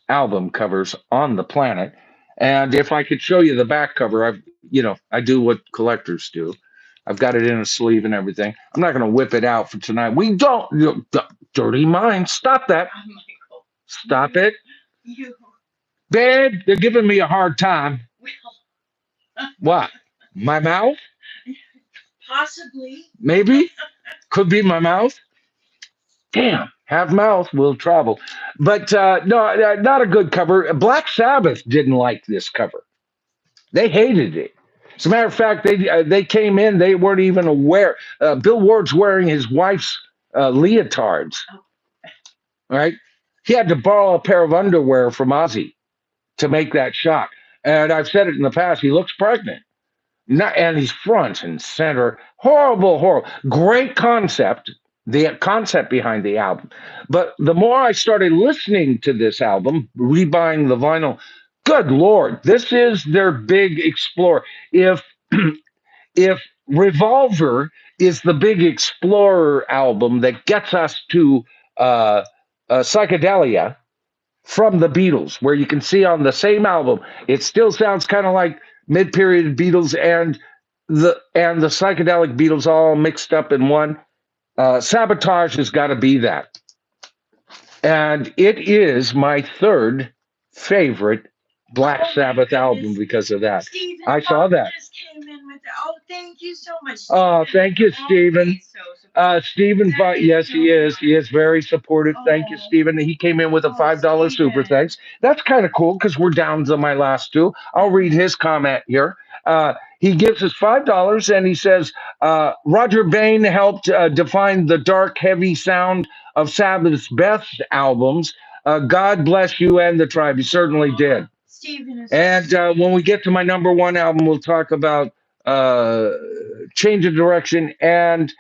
album covers on the planet. And if I could show you the back cover, I do what collectors do. I've got it in a sleeve and everything. I'm not going to whip it out for tonight. We don't, dirty mind. Stop that. Oh, Michael. Stop it. You. Babe, they're giving me a hard time. Well, What? My mouth? possibly. Maybe? Could be my mouth. Damn, half mouth will travel. But no, not a good cover. Black Sabbath didn't like this cover. They hated it. As a matter of fact, they came in, they weren't even aware. Bill Ward's wearing his wife's leotards, right? He had to borrow a pair of underwear from Ozzy to make that shot. And I've said it in the past, he looks pregnant. Not, and he's front and center. Horrible, horrible. Great concept, the concept behind the album. But the more I started listening to this album, rebuying the vinyl, good Lord, this is their big explorer. If Revolver is the big explorer album that gets us to psychedelia, from the Beatles, where you can see on the same album, it still sounds kind of like mid-period Beatles and the psychedelic Beatles all mixed up in one. Sabotage has got to be that, and it is my third favorite Black Sabbath album because of that. Stephen, I saw that. Just came in with oh, thank you so much. Oh, thank you, Stephen. Stephen, yes, he is. He is very supportive. Thank you, Stephen. He came in with a $5 super thanks. That's kind of cool because we're down to my last two. I'll read his comment here. He gives us $5 and he says, Roger Bain helped define the dark, heavy sound of Sabbath's best albums. God bless you and the tribe. He certainly did. And when we get to my number one album, we'll talk about change of direction and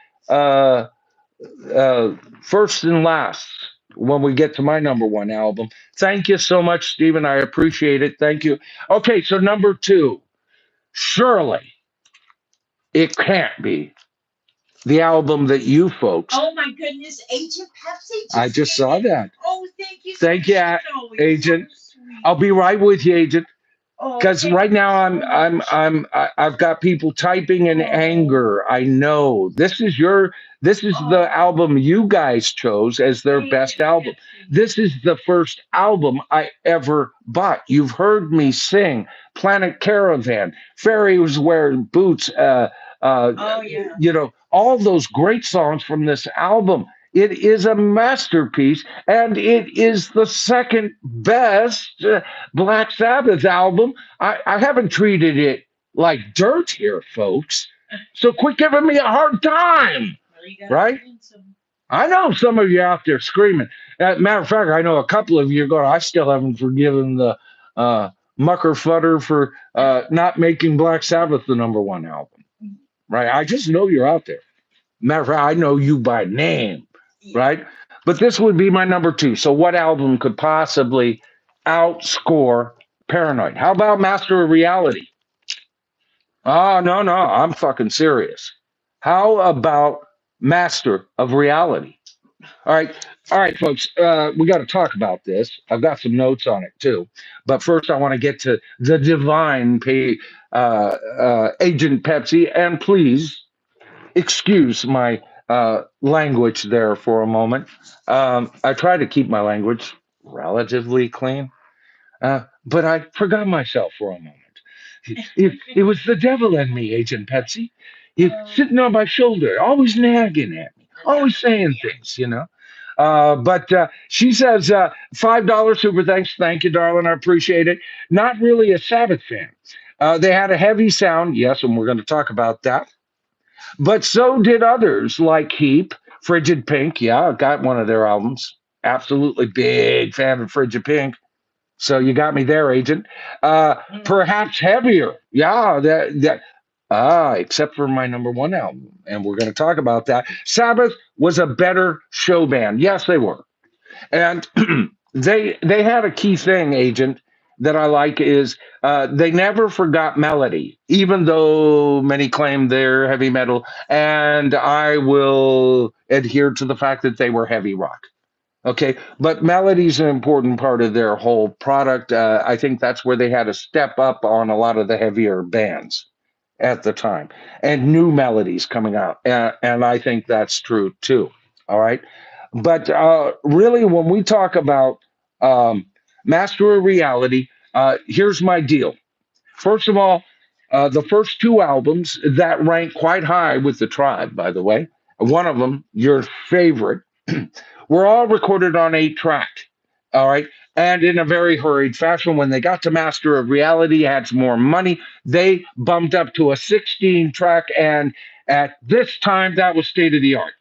first and last when we get to my number one album. Thank you so much, Stephen. I appreciate it. Thank you. Okay, so number two, surely it can't be the album that you folks. Oh my goodness, Agent Pepsi. I just saw that. Oh, thank you. Thank you, Agent. I'll be right with you, Agent. Because right now I've got people typing in anger. I know this is the album you guys chose as their best album. This is the first album I ever bought. You've heard me sing Planet Caravan, Fairies Wear Boots, all those great songs from this album. It is a masterpiece, and it is the second best Black Sabbath album. I haven't treated it like dirt here, folks. So quit giving me a hard time, right? I know some of you out there screaming. Matter of fact, I know a couple of you are going, I still haven't forgiven the Mucker Futter for not making Black Sabbath the number one album, right? I just know you're out there. Matter of fact, I know you by name. Right? But this would be my number two. So what album could possibly outscore Paranoid? How about Master of Reality? Oh, no, I'm fucking serious. How about Master of Reality? All right, folks, we got to talk about this. I've got some notes on it too. But first, I want to get to the divine Agent Pepsi. And please excuse my language there for a moment. I try to keep my language relatively clean, but I forgot myself for a moment. It was the devil in me, Agent Pepsi. He's sitting on my shoulder, always nagging at me, always saying things, But she says, $5 super thanks. Thank you, darling. I appreciate it. Not really a Sabbath fan. They had a heavy sound, yes, and we're going to talk about that. But so did others like Heap, Frigid Pink. Yeah, I got one of their albums. Absolutely big fan of Frigid Pink. So you got me there, agent. Mm. Perhaps heavier. Yeah, except for my number one album, and we're going to talk about that. Sabbath was a better show band. Yes, they were, and they had a key thing, agent, that I like is they never forgot melody, even though many claim they're heavy metal, and I will adhere to the fact that they were heavy rock. Okay, but melody's an important part of their whole product. I think that's where they had to step up on a lot of the heavier bands at the time, and new melodies coming out, and I think that's true too. All right, but really, when we talk about um, Master of Reality, here's my deal. First of all, the first two albums that rank quite high with the Tribe, by the way, one of them, your favorite, were all recorded on 8 track. All right. And in a very hurried fashion, when they got to Master of Reality, had some more money, they bumped up to a 16 track. And at this time, that was state of the art.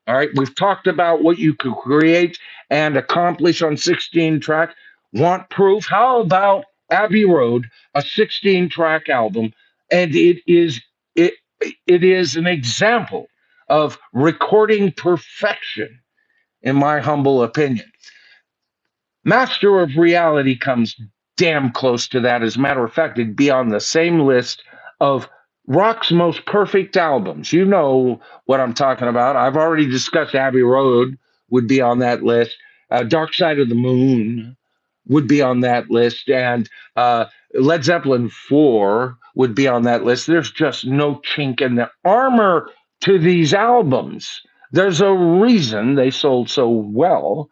All right. We've talked about what you could create and accomplish on 16 track. Want proof? How about Abbey Road, a 16 track album? And it, it is an example of recording perfection, in my humble opinion. Master of Reality comes damn close to that. As a matter of fact, it'd be on the same list of rock's most perfect albums. You know what I'm talking about. I've already discussed Abbey Road would be on that list. Dark Side of the Moon would be on that list, and Led Zeppelin 4 would be on that list. There's just no chink in the armor to these albums. There's a reason they sold so well,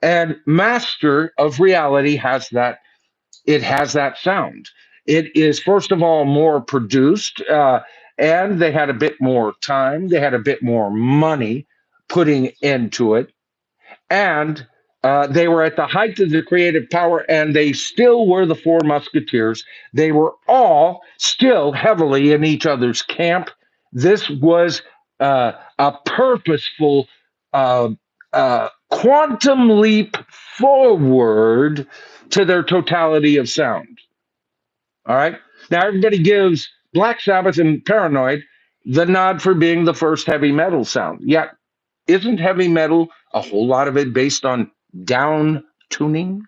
and Master of Reality has that. It has that sound. It is first of all more produced, and they had a bit more time. They had a bit more money putting into it, and they were at the height of the creative power, and they still were the Four Musketeers. They were all still heavily in each other's camp. This was a purposeful quantum leap forward to their totality of sound. All right. Now, everybody gives Black Sabbath and Paranoid the nod for being the first heavy metal sound. Yet, isn't heavy metal a whole lot of it based on down tunings?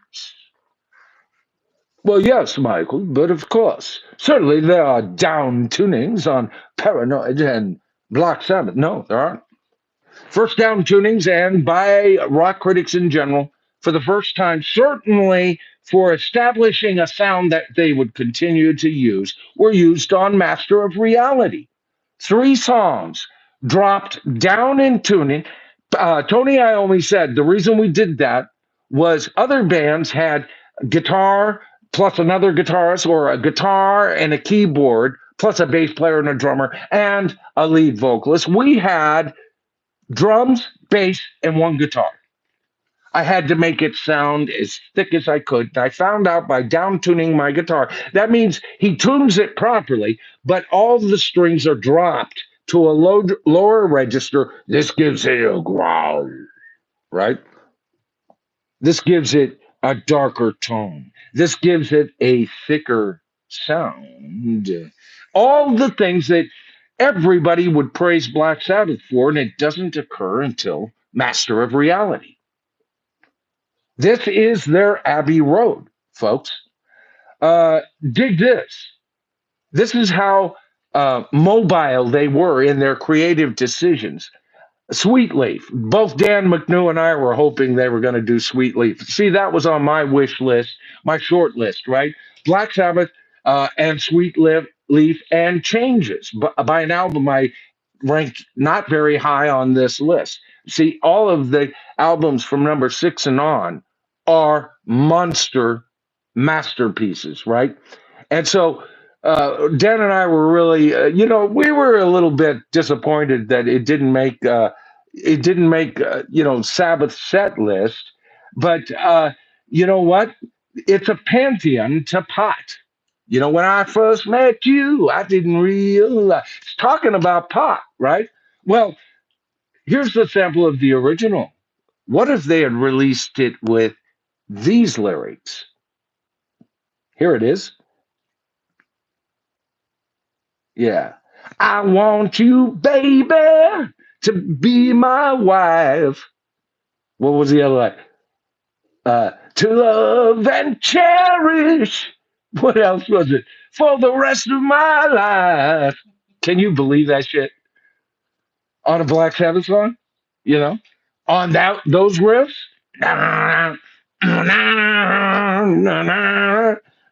Well, yes, Michael, but of course. Certainly there are down tunings on Paranoid and Black Sabbath. No, there aren't. First down tunings, and by rock critics in general, for the first time, certainly for establishing a sound that they would continue to use, were used on Master of Reality. 3 songs dropped down in tuning. Tony Iommi said the reason we did that was other bands had guitar plus another guitarist, or a guitar and a keyboard plus a bass player and a drummer and a lead vocalist. We had drums, bass, and one guitar. I had to make it sound as thick as I could. I found out by down tuning my guitar. That means he tunes it properly, but all the strings are dropped to a lower register. This gives it a growl, right? This gives it a darker tone. This gives it a thicker sound. All the things that everybody would praise Black Sabbath for, and it doesn't occur until Master of Reality. This is their Abbey Road, folks. Dig this. This is how mobile they were in their creative decisions. Sweet Leaf. Both Dan McNew and I were hoping they were going to do Sweet Leaf. See, that was on my wish list, my short list, right? Black Sabbath and Leaf and Changes by an album I ranked not very high on this list. See, all of the albums from number 6 and on are monster masterpieces, right? And so Dan and I were really, we were a little bit disappointed that it didn't make Sabbath set list, but you know what? It's a pantheon to pot. When I first met you, I didn't realize. It's talking about pot, right? Well, here's the sample of the original. What if they had released it with these lyrics? Here it is. Yeah. I want you, baby, to be my wife. What was the other line? To love and cherish. What else was it? For the rest of my life. Can you believe that shit? On a Black Sabbath song? You know? On those riffs?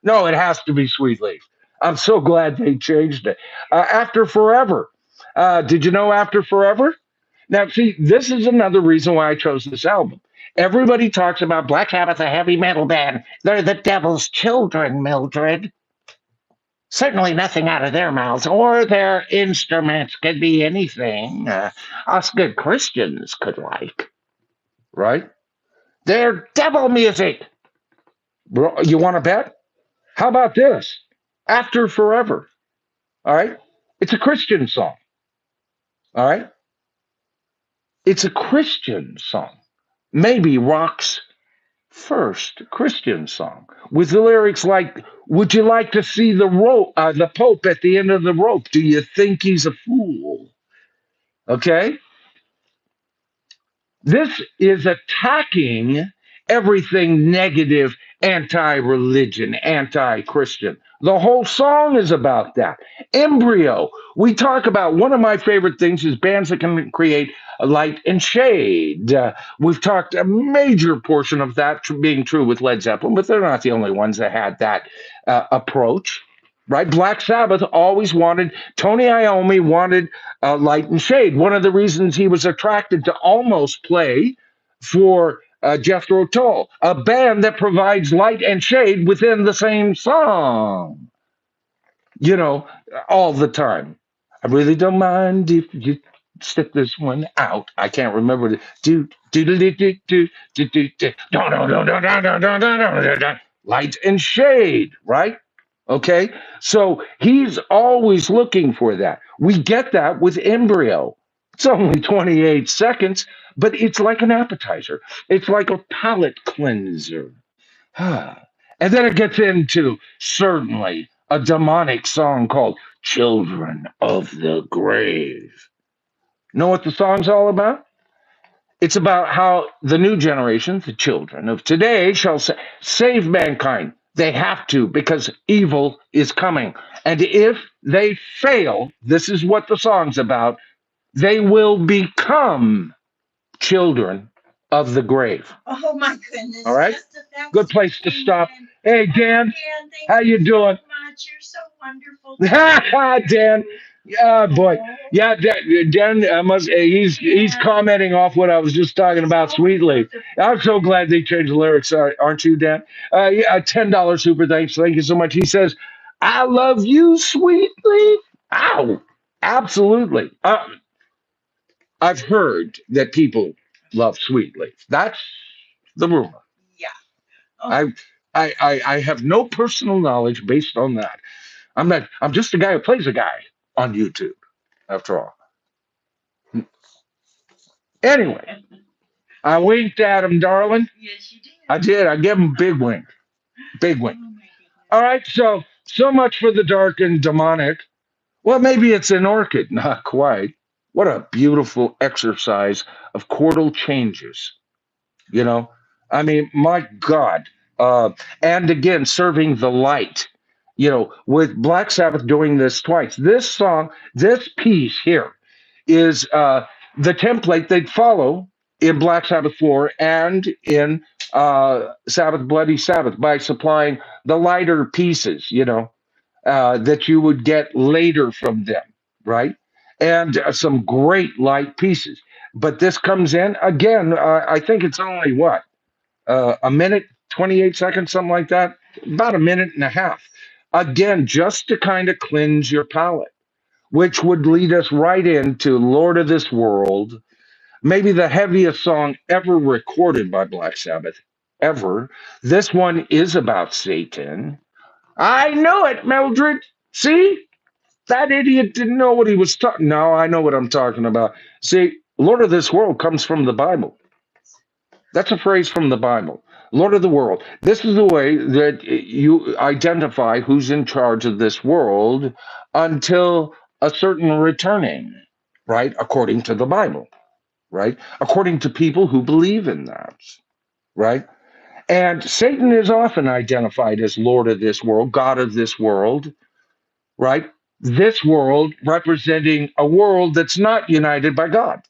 No, it has to be Sweet Leaf. I'm so glad they changed it. After Forever. Did you know After Forever? Now, see, this is another reason why I chose this album. Everybody talks about Black Sabbath, a heavy metal band. They're the devil's children, Mildred. Certainly nothing out of their mouths or their instruments could be anything us good Christians could like, right? They're devil music. Bro, you want to bet? How about this? After Forever. All right. It's a Christian song. All right. It's a Christian song. Maybe rock's first Christian song with the lyrics like, "Would you like to see the Pope at the end of the rope? Do you think he's a fool?" Okay. This is attacking everything negative, anti religion, anti Christian. The whole song is about that. Embryo. We talk about one of my favorite things is bands that can create a light and shade. We've talked a major portion of that being true with Led Zeppelin, but they're not the only ones that had that approach. Right? Black Sabbath always wanted, Tony Iommi wanted light and shade. One of the reasons he was attracted to almost play for Jethro Tull, a band that provides light and shade within the same song, you know, all the time. I really don't mind if you stick this one out. I can't remember the light and shade, right? Okay, so he's always looking for that. We get that with Embryo. It's only 28 seconds, but it's like an appetizer. It's like a palate cleanser. And then it gets into certainly a demonic song called Children of the Grave. Know what the song's all about? It's about how the new generation, the children of today, shall save mankind. They have to because evil is coming. And if they fail, this is what the song's about, they will become children of the grave. Oh my goodness. All right? Good place to stop. Hey, Dan, how you doing? So much. You're so wonderful. Dan. Yeah, boy. Yeah, Dan he's commenting off what I was just talking about sweetly. I'm so glad they changed the lyrics, aren't you, Dan? Yeah, $10 super thanks. Thank you so much. He says, "I love you, sweetly." Ow. Absolutely. I've heard that people love Sweetleaf. That's the rumor. Yeah. Oh. I have no personal knowledge based on that. I'm just a guy who plays a guy on YouTube, after all. Anyway, I winked at him, darling. Yes, you did. I did. I gave him a big wink. Big wink. All right, so much for the dark and demonic. Well, maybe it's an orchid, not quite. What a beautiful exercise of chordal changes. You know, I mean, my God. And again, serving the light, you know, with Black Sabbath doing this twice. This song, this piece here is the template they'd follow in Black Sabbath 4 and in Sabbath Bloody Sabbath by supplying the lighter pieces, you know, that you would get later from them, right? And some great light pieces. But this comes in again. I think it's only what a minute, 28 seconds, something like that. About a minute and a half. Again, just to kind of cleanse your palate, which would lead us right into Lord of This World, maybe the heaviest song ever recorded by Black Sabbath, ever. This one is about Satan. I knew it, Mildred. See? That idiot didn't know what he was talking. No, I know what I'm talking about. See, Lord of This World comes from the Bible. That's a phrase from the Bible. Lord of the world. This is the way that you identify who's in charge of this world until a certain returning, right? According to the Bible, right? According to people who believe in that, right? And Satan is often identified as Lord of this world, God of this world, right? This world representing a world that's not united by God.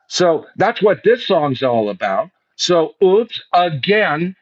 So that's what this song's all about. So, oops, again,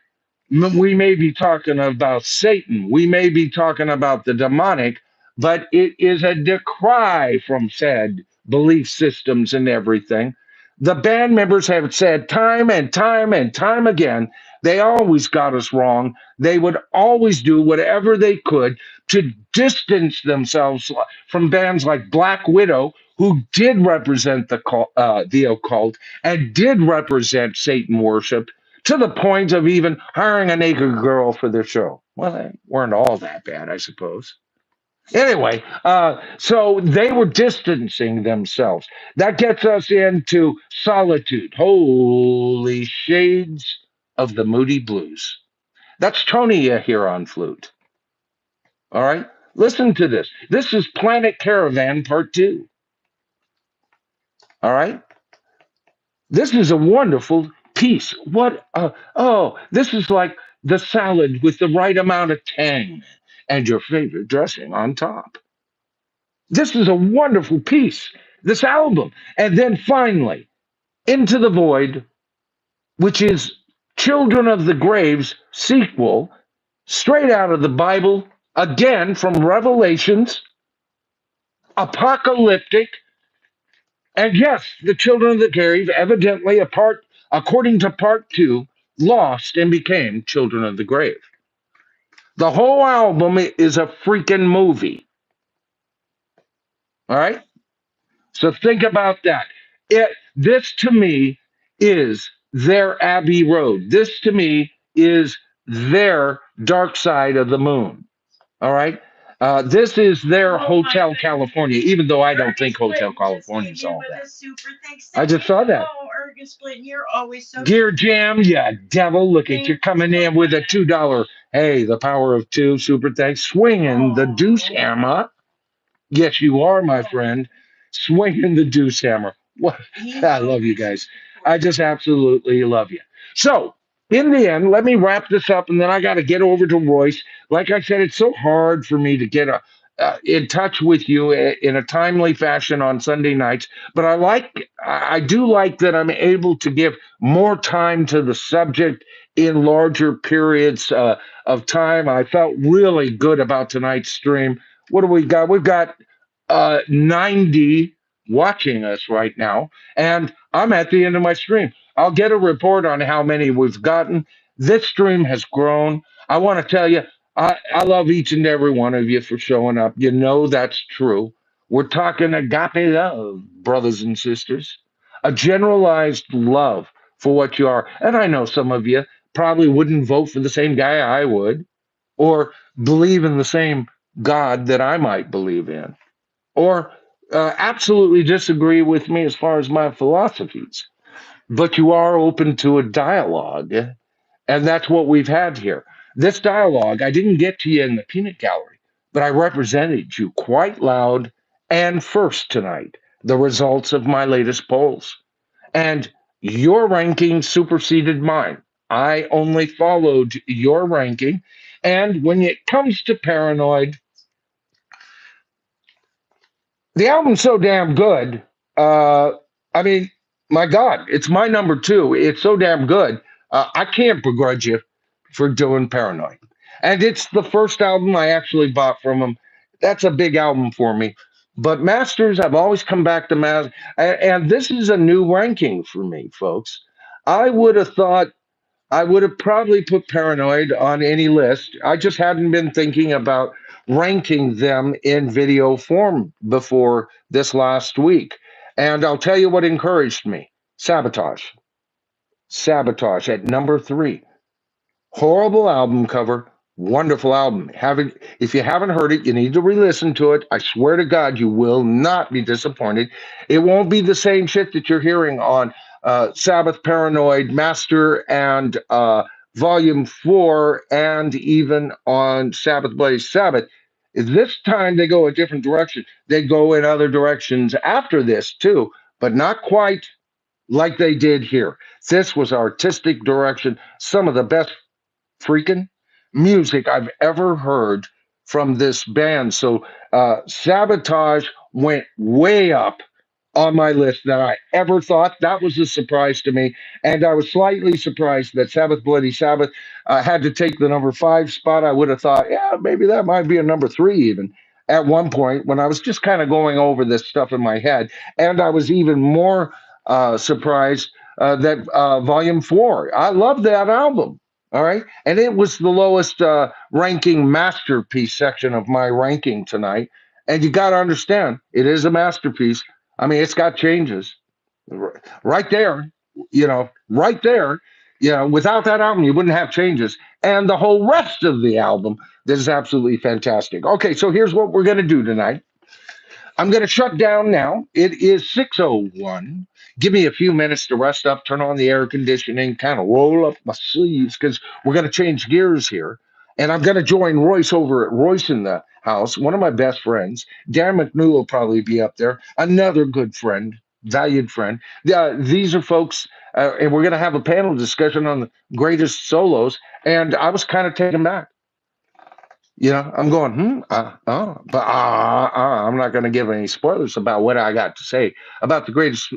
we may be talking about Satan, we may be talking about the demonic, but it is a decry from said belief systems and everything. The band members have said time and time and time again, they always got us wrong. They would always do whatever they could to distance themselves from bands like Black Widow, who did represent the occult and did represent Satan worship to the point of even hiring a naked girl for their show. Well, they weren't all that bad, I suppose. Anyway, so they were distancing themselves. That gets us into Solitude. Holy shades of the Moody Blues. That's Tony here on flute. All right, listen to this. This is Planet Caravan Part 2. All right, this is a wonderful piece. This is like the salad with the right amount of tang and your favorite dressing on top. This is a wonderful piece, this album. And then finally, Into the Void, which is Children of the Grave's sequel, straight out of the Bible, again from Revelations, apocalyptic. And yes, the Children of the Grave, evidently, according to part two, lost and became Children of the Grave. The whole album is a freaking movie. All right? So think about that. This to me is their Abbey Road. This to me is their Dark Side of the Moon. All right. This is their Hotel California, even though I don't think Hotel California is all that. I just saw that. You're always so Gear Jam, yeah, devil. Look at you coming in with a $2. Hey, the power of two, super thanks. Swinging the deuce hammer. Yes, you are, my friend. Swinging the deuce hammer. What? I love you guys. I just absolutely love you. So, in the end, let me wrap this up, and then I got to get over to Royce. Like I said, it's so hard for me to get in touch with you in a timely fashion on Sunday nights. But I do like that I'm able to give more time to the subject in larger periods of time. I felt really good about tonight's stream. What do we got? We've got 90 watching us right now, and I'm at the end of my stream. I'll get a report on how many we've gotten. This stream has grown. I want to tell you, I love each and every one of you for showing up. You know that's true. We're talking agape love, brothers and sisters, a generalized love for what you are. And I know some of you probably wouldn't vote for the same guy I would, or believe in the same God that I might believe in, or absolutely disagree with me as far as my philosophies. But you are open to a dialogue, and that's what we've had here. This dialogue, I didn't get to you in the peanut gallery, but I represented you quite loud and first tonight, the results of my latest polls. And your ranking superseded mine. I only followed your ranking. And when it comes to Paranoid, the album's so damn good. I mean, my God, it's my number two. It's so damn good. I can't begrudge you for doing Paranoid. And it's the first album I actually bought from him. That's a big album for me. But Masters, I've always come back to Masters. And this is a new ranking for me, folks. I would have thought I would have probably put Paranoid on any list. I just hadn't been thinking about ranking them in video form before this last week. And I'll tell you what encouraged me. Sabotage. Sabotage at number 3. Horrible album cover, wonderful album. If you haven't heard it, you need to re-listen to it. I swear to God, you will not be disappointed. It won't be the same shit that you're hearing on Sabbath Paranoid Master and Volume 4, and even on Sabbath Bloody Sabbath. This time they go a different direction. They go in other directions after this too, but not quite like they did here. This was artistic direction, some of the best freaking music I've ever heard from this band. So Sabotage went way up on my list that I ever thought. That was a surprise to me. And I was slightly surprised that Sabbath Bloody Sabbath had to take the number 5 spot. I would have thought, yeah, maybe that might be a number 3 even at one point when I was just kind of going over this stuff in my head. And I was even more surprised that Volume 4, I love that album. All right. And it was the lowest ranking masterpiece section of my ranking tonight. And you got to understand, it is a masterpiece. I mean, it's got changes right there, right there. Without that album, you wouldn't have changes. And the whole rest of the album, this is absolutely fantastic. Okay, so here's what we're going to do tonight. I'm going to shut down now. It is 6:01. Give me a few minutes to rest up, turn on the air conditioning, kind of roll up my sleeves because we're going to change gears here. And I'm going to join Royce over at Royce in the house, one of my best friends. Darren McNew will probably be up there, another good friend, valued friend. These are folks, and we're going to have a panel discussion on the greatest solos. And I was kind of taken back. I'm going, I'm not going to give any spoilers about what I got to say about the greatest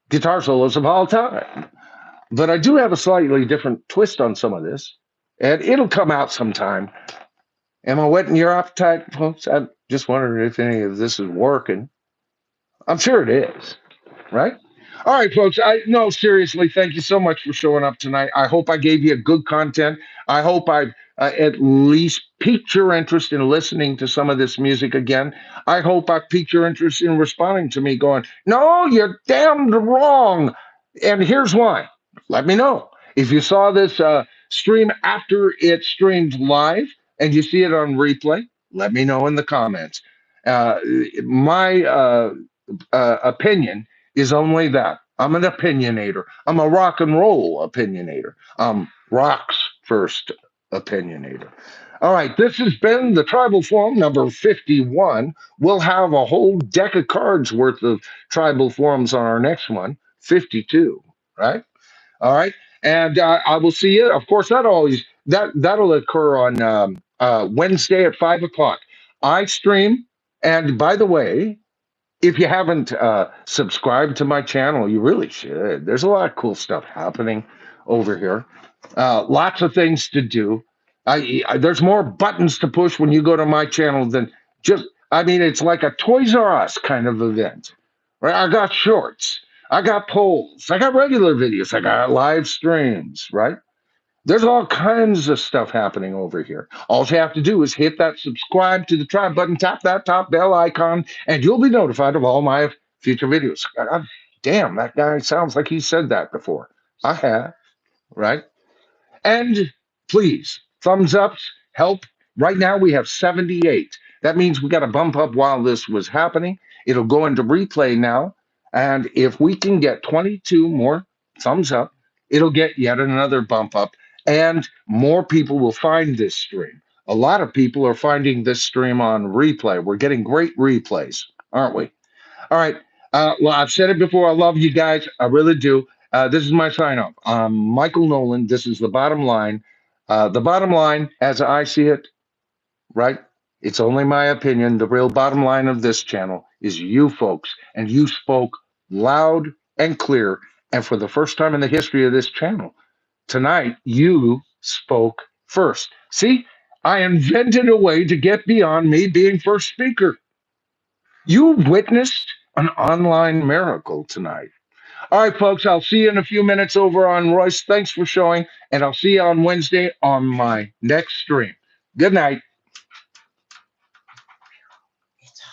guitar solos of all time. But I do have a slightly different twist on some of this, and it'll come out sometime. Am I whetting your appetite, folks? I'm just wondering if any of this is working. I'm sure it is, right? All right, folks. No, seriously, thank you so much for showing up tonight. I hope I gave you good content. I hope I at least piqued your interest in listening to some of this music again. I hope I piqued your interest in responding to me going, no, you're damned wrong. And here's why. Let me know. If you saw this stream after it streamed live and you see it on replay, let me know in the comments. My opinion is only that. I'm an opinionator. I'm a rock and roll opinionator. Rock's first opinionator. All right, this has been the Tribal Forum number 51. We'll have a whole deck of cards worth of Tribal Forums on our next one, 52, right? All right, and I will see you. Of course, that'll occur on Wednesday at 5 o'clock. I stream, and by the way, if you haven't subscribed to my channel, you really should. There's a lot of cool stuff happening over here. Lots of things to do. There's more buttons to push when you go to my channel than just. I mean, it's like a Toys R Us kind of event. Right? I got shorts. I got polls. I got regular videos. I got live streams. Right? There's all kinds of stuff happening over here. All you have to do is hit that subscribe to the tribe button, tap that top bell icon, and you'll be notified of all my future videos. God damn, that guy sounds like he said that before. I have, right? And please, thumbs ups help. Right now we have 78. That means we got to bump up while this was happening. It'll go into replay now. And if we can get 22 more thumbs up, it'll get yet another bump up. And more people will find this stream. A lot of people are finding this stream on replay. We're getting great replays, aren't we? All right. Well, I've said it before. I love you guys. I really do. This is my sign off. Michael Noland. This is the bottom line. The bottom line, as I see it, right? It's only my opinion. The real bottom line of this channel is you folks. And you spoke loud and clear. And for the first time in the history of this channel, tonight, you spoke first. See, I invented a way to get beyond me being first speaker. You witnessed an online miracle tonight. All right, folks, I'll see you in a few minutes over on Royce. Thanks for showing, and I'll see you on Wednesday on my next stream. Good night.